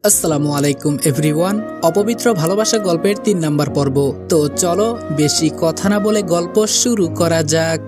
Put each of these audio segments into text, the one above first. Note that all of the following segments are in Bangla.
আসসালামু আলাইকুম এভরিওয়ান। অপবিত্র ভালোবাসা গল্পের ৩ নাম্বার পর্ব। তো চলো বেশি কথা না বলে গল্প শুরু করা যাক।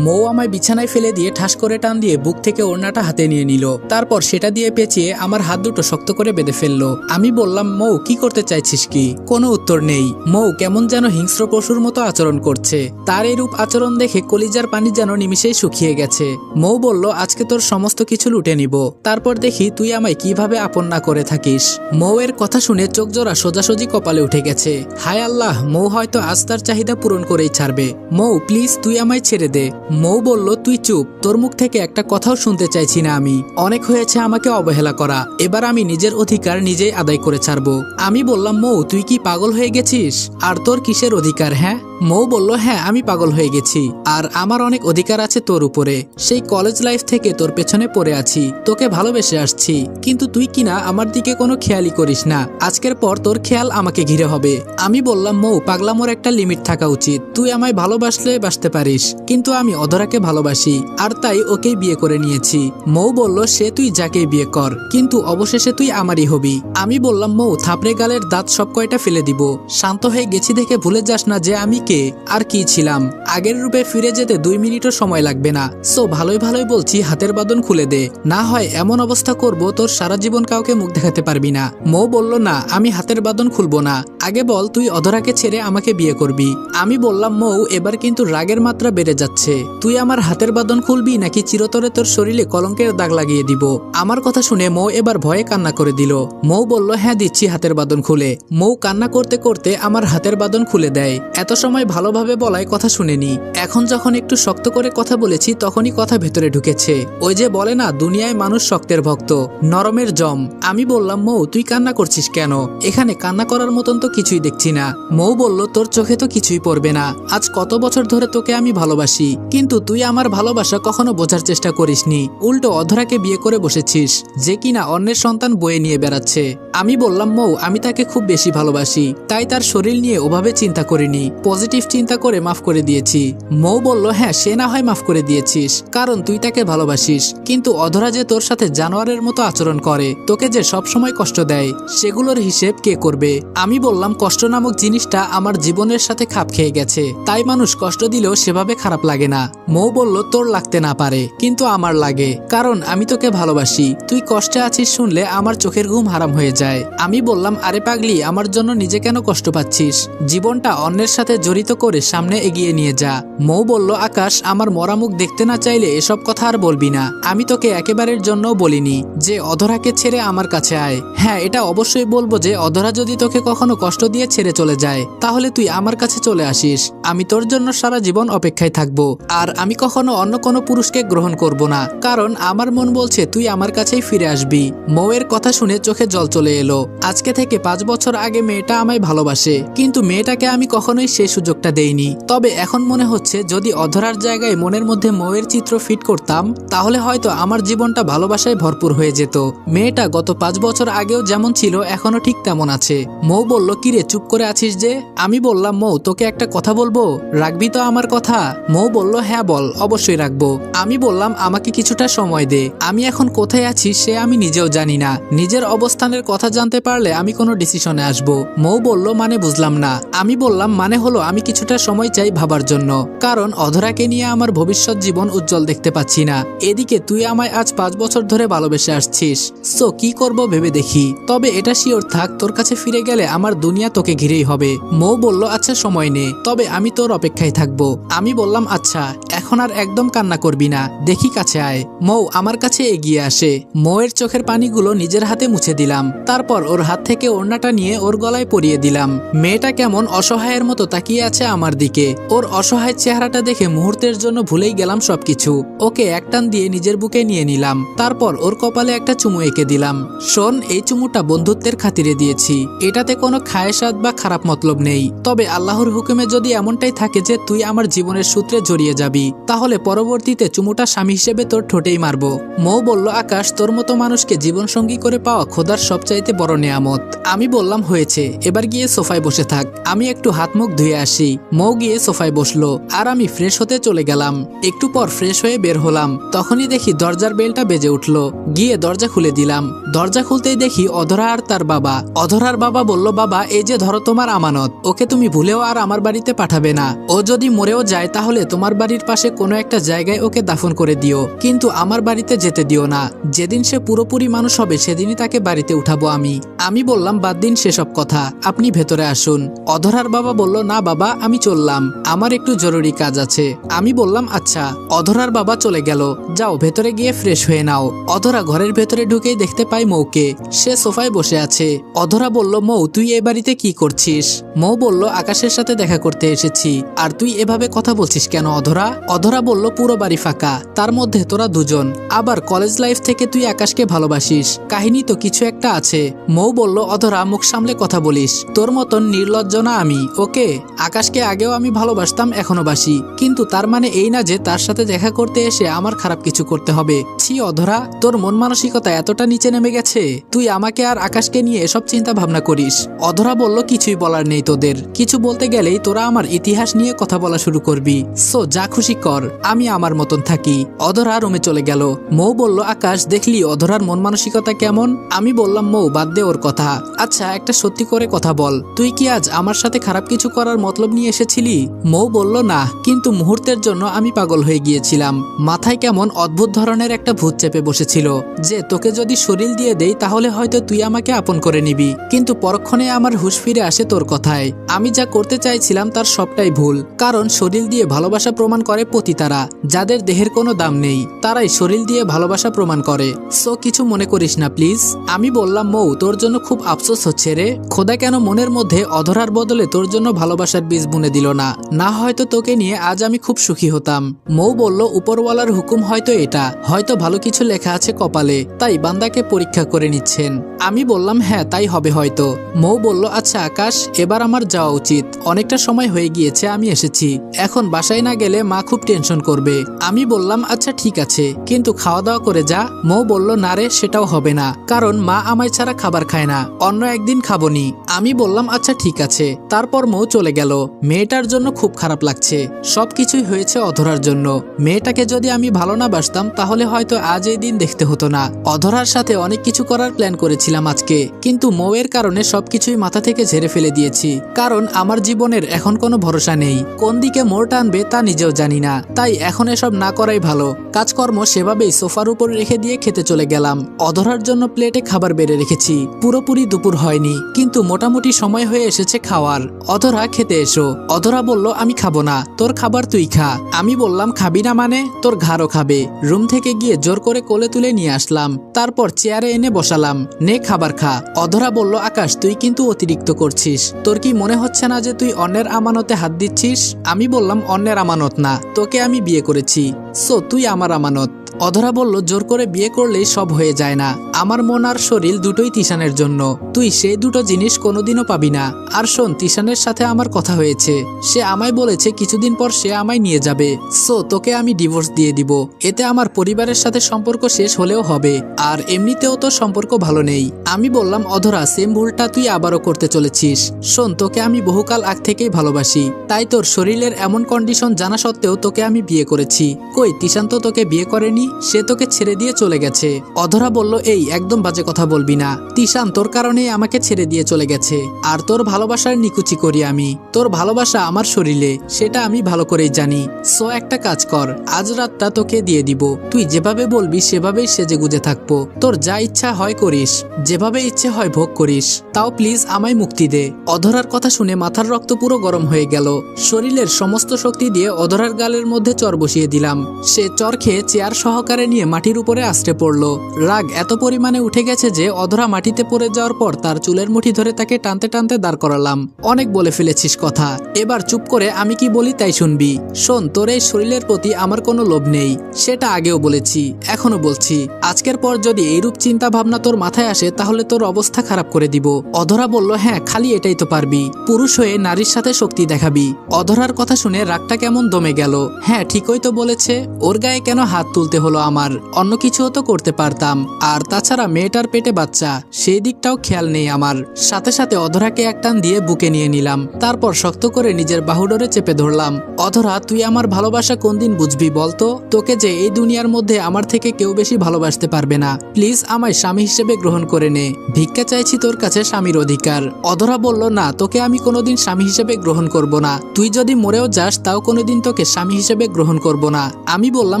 মৌ আমায় বিছানায় ফেলে দিয়ে ঠাস করে টান দিয়ে বুক থেকে ওড়নাটা হাতে নিয়ে নিল। তারপর সেটা দিয়ে পেঁচিয়ে আমার হাত দুটো শক্ত করে বেঁধে ফেললো। আমি বললাম, মৌ কি করতে চাইছিস কি? কোনো উত্তর নেই। মৌ কেমন যেন হিংস্র পশুর মতো আচরণ করছে। তার এই রূপ আচরণ দেখে কলিজার পানি যেন নিমিষেই শুকিয়ে গেছে। মৌ বলল, আজকে তোর সমস্ত কিছু লুটে নিব, তারপর দেখি তুই আমায় কিভাবে আপন না করে থাকিস। মৌয়ের কথা শুনে চোখ জোড়া সোজাসুজি কপালে উঠে গেছে। হায় আল্লাহ, মৌ হয়তো আজ তার চাহিদা পূরণ করেই ছাড়বে। মৌ প্লিজ, তুই আমায় ছেড়ে দে। মৌ বলল, তুই চুপ, তোর মুখ থেকে একটা কথাও শুনতে চাইছি না আমি। অনেক হয়েছে আমাকে অবহেলা করা, এবার আমি নিজের অধিকার নিজেই আদায় করে ছাড়বো। আমি বললাম, মৌ তুই কি পাগল হয়ে গেছিস? আর তোর কিসের অধিকার? হ্যাঁ। মৌ বলল, হ্যাঁ আমি পাগল হয়ে গেছি, আর আমার অনেক অধিকার আছে তোর উপরে। সেই কলেজ লাইফ থেকে তোর পেছনে পড়ে আছি, তোকে ভালোবেসে আসছি, কিন্তু তুই কিনা আমার দিকে কোনো খেয়ালই করিস না। আজকের পর তোর খেয়াল আমাকে ঘিরে হবে। আমি বললাম, মৌ পাগলামোর একটা লিমিট থাকা উচিত। তুই আমায় ভালোবাসলে বাসতে পারিস, কিন্তু আমি অধরাকে ভালোবাসি, আর তাই ওকেই বিয়ে করে নিয়েছি। মৌ বলল, সে তুই যাকেই বিয়ে কর, কিন্তু অবশেষে তুই আমারই হবি। আমি বললাম, মৌ থাপড়ে গালের দাঁত সব কয়টা ফেলে দিব। শান্ত হয়ে গেছি দেখে ভুলে যাস না যে আমি কে আর কি ছিলাম। আগের রূপে ফিরে যেতে 2 মিনিটও সময় লাগবে না। সো ভালোই ভালোই বলছি, হাতের বাঁধন খুলে দে, না হয় এমন অবস্থা করব তোর সারা জীবন কাউকে মুখ দেখাতে পারবি না। মৌ বলল, না আমি হাতের বাঁধন খুলবো না, আগে বল তুই অধরাকে ছেড়ে আমাকে বিয়ে করবি। আমি বললাম, মৌ এবার কিন্তু রাগের মাত্রা বেড়ে যাচ্ছে। তুই আমার হাতের বাঁধন খুলবি নাকি চিরতরে তোর শরীরে কলঙ্কের দাগ লাগিয়ে দিব? আমার কথা শুনে মৌ এবার ভয়ে কান্না করে দিল। মৌ বলল, হ্যাঁ দিচ্ছি হাতের বাঁধন খুলে। মৌ কান্না করতে করতে আমার হাতের বাঁধন খুলে দেয়। এত সময় ভালোভাবে বলায় কথা শুনেনি, এখন যখন একটু শক্ত করে কথা বলেছি তখনই কথা ভেতরে ঢুকেছে। ওই যে বলে না, দুনিয়ায় মানুষ শক্তের ভক্ত, নরমের জম। আমি বললাম, মৌ তুই কান্না করছিস কেন? এখানে কান্না করার মতন তো কিছুই দেখছি না। মৌ বলল, তোর চোখে তো কিছুই পড়বে না। আজ কত বছর ধরে তোকে আমি ভালোবাসি, কিন্তু তুই আমার ভালোবাসা কখনো বোঝার চেষ্টা করিসনি। উল্টো অধরাকে বিয়ে করে বসেছিস, যে কিনা অন্যের সন্তান বয়ে নিয়ে বেড়াচ্ছে। আমি বললাম, মৌ আমি তাকে খুব বেশি ভালোবাসি, তাই তার শরীর নিয়ে ওভাবে চিন্তা করিনি, পজিটিভ চিন্তা করে মাফ করে দিয়েছি। মৌ বলল, হ্যাঁ সে না হয় মাফ করে দিয়েছিস, কারণ তুই তাকে ভালোবাসিস, কিন্তু অধরা যে তোর সাথে জানোয়ারের মতো আচরণ করে, তোকে যে সবসময় কষ্ট দেয়, সেগুলোর হিসেব কে করবে? আমি বললাম, কষ্ট নামক জিনিসটা আমার জীবনের সাথে খাপ খেয়ে গেছে, তাই মানুষ কষ্ট দিলেও সেভাবে খারাপ লাগে না। মৌ বলল, তোর লাগতে না পারে, কিন্তু আমার লাগে, কারণ আমি তোকে ভালোবাসি। তুই কষ্টে আছিস শুনলে আমার চোখের ঘুম হারাম হয়ে যায়। আমি বললাম, আরে পাগলি, আমার জন্য নিজে কেন কষ্ট পাচ্ছিস? জীবনটা অন্যের সাথে জড়িত করে সামনে এগিয়ে নিয়ে যা। মৌ বলল, আকাশ, আমার মরা মুখ দেখতে না চাইলে এসব কথা আর বলবি না। আমি তোকে একেবারের জন্য বলিনি যে অধরাকে ছেড়ে আমার কাছে আয়। হ্যাঁ, এটা অবশ্যই বলবো যে অধরা যদি তোকে কখনো কষ্ট দিয়ে ছেড়ে চলে যায়, তাহলে তুই আমার কাছে চলে আসিস। আমি তোর জন্য সারা জীবন অপেক্ষায় থাকবো, আর আমি কখনো অন্য কোনো পুরুষকে গ্রহণ করব না, কারণ আমার মন বলছে তুই আমার কাছেই ফিরে আসবি। মৌয়ের কথা শুনে চোখে জল চলে এলো। আজকে থেকে 5 বছর আগে মেয়েটা আমায় ভালোবাসে, কিন্তু মেয়েটাকে আমি কখনোই সেই সুযোগটা দেইনি। তবে এখন মনে হচ্ছে যদি অধরার জায়গায় মনের মধ্যে মৌয়ের চিত্র ফিট করতাম, তাহলে হয়তো আমার জীবনটা ভালোবাসায় ভরপুর হয়ে যেত। মেয়েটা গত 5 বছর আগেও যেমন ছিল এখনো ঠিক তেমন আছে। মৌ বলল, কিরে চুপ করে আছিস যে? আমি বললাম, মৌ তোকে একটা কথা বলবো, রাখবি তো আমার কথা? মৌ বলল, হ্যাঁ বল, অবশ্যই রাখবো। আমি বললাম, আমাকে কিছুটা সময় দে, আমি এখন কোথায় আছি সে আমি নিজেও জানি না। নিজের অবস্থানের কথা জানতে পারলে আমি কোনো ডিসিশনে আসবো। মৌ বলল, মানে বুঝলাম না। আমি বললাম, মানে হলো আমি কিছুটা সময় চাই ভাবার জন্য, কারণ অধরাকে নিয়ে আমার ভবিষ্যৎ জীবন উজ্জ্বল দেখতে পাচ্ছি না। এদিকে তুই আমায় আজ 5 বছর ধরে ভালোবেসে আসছিস, সো কি করব ভেবে দেখি। তবে এটা শিওর থাক, তোর কাছে ফিরে গেলে আমার দুনিয়া তোকে ঘিরেই হবে। মৌ বলল, আচ্ছা সময় নে, তবে আমি তোর অপেক্ষায় থাকবো। আমি বললাম, আচ্ছা এখন আর একদম কান্না করবি না, দেখি কাছে আয়। মৌ আমার কাছে এগিয়ে আসে। মৌয়ের চোখের পানিগুলো নিজের হাতে মুছে দিলাম, তারপর ওর হাত থেকে ওড়নাটা নিয়ে ওর গলায় পরিয়ে দিলাম। মেয়েটা কেমন অসহায়ের মতো তাকিয়ে আছে আমার দিকে। ওর অসহায় চেহারাটা দেখে মুহূর্তের জন্য ভুলেই গেলাম সবকিছু। ওকে একটান দিয়ে নিজের বুকে নিয়ে নিলাম, তারপর ওর কপালে একটা চুমু এঁকে দিলাম। শোন, এই চুমুটা বন্ধুত্বের খাতিরে দিয়েছি, এটাতে কোনো খায়েশাত বা খারাপ মতলব নেই। তবে আল্লাহর হুকুমে যদি এমনটাই থাকে যে তুই আমার জীবনের সূত্রে জড়িয়ে যাবি, তাহলে পরবর্তীতে চুমুটা স্বামী হিসেবে তোর ঠোঁটেই মারবো। মৌ বলল, আকাশ, তোর মতো মানুষকে জীবনসঙ্গী করে পাওয়া খোদার সবচাইতে বড় নেয়ামত। আমি বললাম, হয়েছে, এবার গিয়ে সোফায় বসে থাক, আমি একটু হাত মুখ ধুয়ে আসি। মৌ গিয়ে সোফায় বসলো আর আমি ফ্রেশ হতে চলে গেলাম। একটু পর ফ্রেশ হয়ে বের হলাম, তখনই দেখি দরজার বেলটা বেজে উঠলো। গিয়ে দরজা খুলে দিলাম। দরজা খুলতেই দেখি অধরা আর তার বাবা। অধরার বাবা বলল, বাবা, এই যে ধরো তোমার আমানত, ওকে তুমি ভুলেও আর আমার বাড়িতে পাঠাবে না। ও যদি মরেও যায় তাহলে তোমার বাড়ির পাশে কোনো একটা জায়গায় ওকে দাফন করে দিও, কিন্তু আমার বাড়িতে যেতে দিও না। যেদিন সে পুরোপুরি মানুষ হবে সেদিনই তাকে বাড়িতে উঠাবো আমি। আমি বললাম, বাদ দিন সেসব কথা, আপনি ভেতরে আসুন। অধরার বাবা বলল, না বাবা, আমি চললাম, আমার একটু জরুরি কাজ আছে। আমি বললাম, আচ্ছা। অধরার বাবা চলে গেল। যাও ভেতরে গিয়ে ফ্রেশ হয়ে নাও। অধরা ঘরের ভেতরে ঢুকেই দেখতে পাই মৌকে, সে সোফায় বসে আছে। অধরা বলল, মৌ, তুই এ বাড়িতে কি করছিস? মৌ বলল, আকাশের সাথে দেখা করতে এসেছি। আর তুই এভাবে কথা বলছিস কেন অধরা? অধরা বলল, পুরো বাড়ি ফাঁকা, তার মধ্যে তোরা দুজন, আবার কলেজ লাইফ থেকে তুই আকাশকে ভালোবাসিস, কাহিনী তো কিছু একটা আছে। মৌ বলল, অধরা, মুখ সামলে কথা বলিস, তোর মতন নির্লজ্জ না আমি, ওকে? আকাশকে আগেও আমি ভালোবাসতাম, এখনো বাসি, কিন্তু তার মানে এই না যে তার সাথে দেখা করতে এসে আমার খারাপ কিছু করতে হবে। ছি অধরা, তোর মন মানসিকতা এতটা নিচে নেমে গেছে, তুই আমাকে আর আকাশকে নিয়ে এসব চিন্তা ভাবনা করিস। অধরা বলল, কিছুই বলার নেই তোদের, কিছু বলতে গেলেই তোরা আমার ইতিহাস নিয়ে কথা বলা শুরু করবি। সো যা খুশি কর, আমি আমার মতন থাকি। অধরা রুমে চলে গেল। মৌ বলল, আকাশ, দেখলি অধরার মন মানসিকতা কেমন? আমি বললাম, মৌ, বাদ দে ওর কথা। আচ্ছা, একটা সত্যি করে কথা বল, তুই কি আজ আমার সাথে খারাপ কিছু করার মতলব নিয়ে এসেছিলি? মৌ বলল, না, কিন্তু মুহূর্তের জন্য আমি পাগল হয়ে গিয়েছিলাম। মাথায় কেমন অদ্ভুত ধরনের একটা ভূত চেপে বসেছিল যে তোকে যদি শরীর দিয়ে দেই তাহলে হয়তো তুই আমাকে আপন করে নিবি, কিন্তু পরক্ষণে আমার হুঁশ ফিরে আসে তোর কথায়। আমি যা করতে চাইছিলাম তার সবটাই ভুল, কারণ শরীর দিয়ে ভালোবাসা প্রমাণ করে পতিতারা, যাদের দেহের কোনো দাম নেই, তারাই শরীর দিয়ে ভালোবাসা প্রমাণ করে। সো কিছু মনে করিস না প্লিজ। আমি বললাম, মৌ, তোর জন্য খুব আফসোস হচ্ছে রে, খোদা কেন মনের মধ্যে অধরার বদলে তোর জন্য ভালোবাসার বীজ বুনে দিল না, না হয়তো তোকে নিয়ে আজ আমি খুব সুখী হতাম। মৌ বলল, উপরওয়ালার হুকুম হয়তো এটা, হয়তো ভালো কিছু লেখা আছে কপালে, তাই বান্দাকে পরীক্ষা করে নিচ্ছেন। আমি বললাম, হ্যাঁ তাই হবে হয়তো। মৌ বলল, আচ্ছা আকাশ, এবার আমার যাওয়া উচিত, অনেকটা সময় হয়ে গিয়েছে আমি এসেছি, এখন বাসায় না গেলে মা খুব টেনশন করবে। আমি বললাম, আচ্ছা ঠিক আছে, কিন্তু খাওয়া দাওয়া করে যা। মৌ বলল, না রে, সেটাও হবে না, কারণ মা আমায় ছাড়া খাবার খায় না, অন্য একদিন খাবনি। আমি বললাম, আচ্ছা ঠিক আছে। তারপর মৌ চলে গেল। মেয়েটার জন্য খুব খারাপ লাগছে, সবকিছুই হয়েছে অধরার জন্য। মেয়েটাকে যদি আমি ভালো না বাসতাম তাহলে হয়তো আজ এই দিন দেখতে হতো না। অধরার সাথে অনেক কিছু করার প্ল্যান করেছিলাম আজকে, কিন্তু মৌয়ের কারণে সবকিছুই মাথা থেকে ঝেড়ে ফেলে দিয়েছি, কারণ আমার জীবনের এখন কোনো ভরসা নেই, কোন দিকে মোড় টানবে তা নিজেও জানি না, তাই এখন এসব না করাই ভালো। কাজকর্ম সেভাবেই সোফার উপর রেখে দিয়ে খেতে চলে গেলাম। অধরার জন্য প্লেটে খাবার বেড়ে রেখেছি, পুরোপুরি দুপুর হয়নি, কিন্তু মোটামুটি সময় হয়ে এসেছে খাওয়ার। অধরা, খেতে এসো। অধরা বলল, আমি খাবো না, তোর খাবার তুই খা। আমি বললাম, খাবি না মানে? তোর ঘাড়ও খাবে। রুম থেকে গিয়ে জোর করে কোলে তুলে নিয়ে আসলাম, তারপর চেয়ারে এনে বসালাম, নে খাবার খা। অধরা বলল, আকাশ, তুই কিন্তু অতিরিক্ত করছিস, তোর কি মনে হচ্ছে না যে তুই অন্যের আমানতে হাত দিচ্ছিস? আমি বললাম, অন্যের আমানত না, তোকে আমি বিয়ে করেছি, সো তুই আমার আমানত। অধরা বলল, জোর করে বিয়ে করলেই সব হয়ে যায় না, আমার মন আর শরীর দুটোই তিশানের জন্য, তুই সেই দুটো জিনিস কোনোদিনও পাবি না। আর শোন, তিশানের সাথে আমার কথা হয়েছে, সে আমায় বলেছে কিছুদিন পর সে আমায় নিয়ে যাবে, সো তোকে আমি ডিভোর্স দিয়ে দিব, এতে আমার পরিবারের সাথে সম্পর্ক শেষ হলেও হবে, আর এমনিতেও তো সম্পর্ক ভালো নেই। আমি বললাম, অধরা, সেম ভুলটা তুই আবারও করতে চলেছিস। শোন, তোকে আমি বহুকাল আগ থেকেই ভালোবাসি, তাই তোর শরীরের এমন কন্ডিশন জানা সত্ত্বেও তোকে আমি বিয়ে করেছি। কই, তিশান তো তোকে বিয়ে করেনি, সে তোকে ছেড়ে দিয়ে চলে গেছে। অধরা বলল, এই একদম বাজে কথা বলবি না, তিশান তোর কারণেই আমাকে ছেড়ে দিয়ে চলে গেছে, আর তোর ভালোবাসার নিকুচি করি আমি, তোর ভালোবাসা আমার শরীরে, সেটা আমি ভালো করেই জানি। সো একটা কাজ কর, আজ রাতটা তোকে দিয়ে দিব, তুই যেভাবে বলবি সেভাবেই সেজে গুজে থাকবো, তোর যা ইচ্ছা হয় করিস, যেভাবে ইচ্ছে হয় ভোগ করিস, তাও প্লিজ আমায় মুক্তি দে। অধরার কথা শুনে মাথার রক্ত পুরো গরম হয়ে গেল, শরীরের সমস্ত শক্তি দিয়ে অধরার গালের মধ্যে চর বসিয়ে দিলাম। সে চর খেয়ে চেয়ার সহ সহকারে নিয়ে মাটির উপরে আছড়ে পড়ল। রাগ এত পরিমাণে উঠে গেছে যে অধরা মাটিতে পড়ে যাওয়ার পর তার চুলের মুঠি ধরে তাকে টানতে টানতে দাঁড় করালাম। অনেক বলে ফেলেছিস কথা, এবার চুপ করে আমি কি বলি তাই শুনবি। শোন, তোর এই শরীরের প্রতি আমার কোনো লোভ নেই, সেটা আগেও বলেছি, এখনো বলছি। আজকের পর যদি এইরূপ চিন্তা ভাবনা তোর মাথায় আসে তাহলে তোর অবস্থা খারাপ করে দিব। অধরা বলল, হ্যাঁ, খালি এটাই তো পারবি, পুরুষ হয়ে নারীর সাথে শক্তি দেখাবি। অধরার কথা শুনে রাগটা কেমন দমে গেল। হ্যাঁ, ঠিকই তো বলেছে, ওর গায়ে কেন হাত তুলতে হলো আমার? অন্য কিছুও তো করতে পারতাম। আর তাছাড়া মেয়েটার পেটে বাচ্চা, সেই দিকটাও খেয়াল নেই আমার। সাথে সাথে অধরাকে এক টান দিয়ে বুকে নিয়ে নিলাম, তারপর শক্ত করে নিজের বাহুডোরে চেপে ধরলাম। অধরা, তুই আমার ভালোবাসা কোন দিন বুঝবি বলতো? তোকে যে এই দুনিয়ার মধ্যে আমার থেকে কেউ বেশি ভালোবাসতে পারবে না। প্লিজ আমায় স্বামী হিসেবে গ্রহণ করে নে, ভিক্ষা চাইছি তোর কাছে স্বামীর অধিকার। অধরা বলল, না, তোকে আমি কোনোদিন স্বামী হিসেবে গ্রহণ করব না। তুই যদি মরেও যাস তাও কোনোদিন তোকে স্বামী হিসেবে গ্রহণ করব না। আমি বললাম,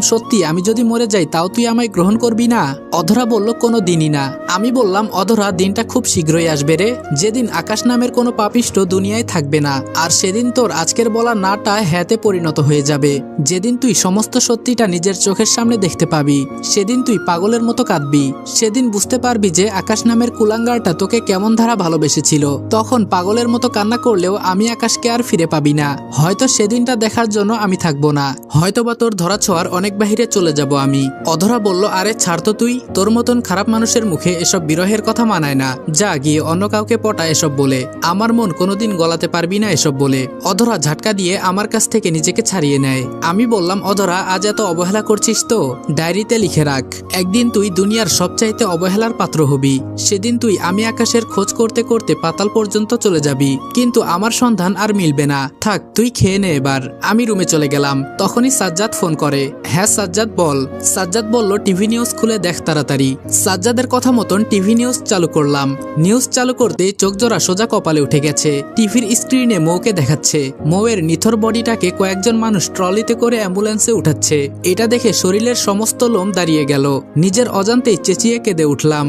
সত্যি, আমি যদি মরে যাই তাও তুই আমায় গ্রহণ করবি না? অধরা বলল, কোনো দিনই না। আমি বললাম, অধরা, দিনটা খুব শীঘ্রই আসবে রে, যেদিন আকাশ নামের কোনো পাপিষ্ঠ দুনিয়ায় থাকবে না। আর সেদিন তোর আজকের বলা নাটা হ্যাঁতে পরিণত হয়ে যাবে। যেদিন তুই সমস্ত সত্যিটা নিজের চোখের সামনে দেখতে পাবি, সেদিন তুই পাগলের মতো কাঁদবি। সেদিন বুঝতে পারবি যে আকাশ নামের কুলাঙ্গারটা তোকে কেমন ধারা ভালোবেসেছিল। তখন পাগলের মতো কান্না করলেও আমি আকাশকে আর ফিরে পাবি না। হয়তো সেদিনটা দেখার জন্য আমি থাকবো না, হয়তোবা তোর ধরা ছোঁয়ার অনেক বাহিরে চলে যাব আমি। অধরা বলল, আরে ছাড় তো তুই, তোর মতন খারাপ মানুষের মুখে এসব বিরহের কথা মানায় না। যা গিয়ে অন্য কাউকে পটা এসব বলে, আমার মন কোনোদিন গলাতে পারবি না এসব বলে। অধরা ঝাটকা দিয়ে আমার কাছ থেকে নিজেকে ছাড়িয়ে নেয়। আমি বললাম, অধরা, আজ এত অবহেলা করছিস তো ডায়েরিতে লিখে রাখ, একদিন তুই দুনিয়ার সবচাইতে অবহেলার পাত্র হবি। সেদিন তুই আমি আকাশের খোঁজ করতে করতে পাতাল পর্যন্ত চলে যাবি, কিন্তু আমার সন্ধান আর মিলবে না। থাক, তুই খেয়ে নে এবার। আমি রুমে চলে গেলাম। তখনই সাজ্জাদ ফোন করে। হ্যাঁ সাজ্জাদ, বল। সাজ্জাদ বলল, টিভি নিউজ খুলে দেখ তাড়াতাড়ি। সাজ্জাদের কথা মতন টিভি নিউজ চালু করলাম। নিউজ চালু করতে চোখ জোড়া সোজা কপালে উঠে গেছে। টিভির স্ক্রিনে মৌকে দেখাচ্ছে। মৌয়ের নিথর বডিটাকে কয়েকজন মানুষ ট্রলিতে করে অ্যাম্বুলেন্সে উঠাচ্ছে। এটা দেখে শরীরের সমস্ত লোম দাঁড়িয়ে গেল। নিজের অজান্তেই চেঁচিয়ে কেঁদে উঠলাম।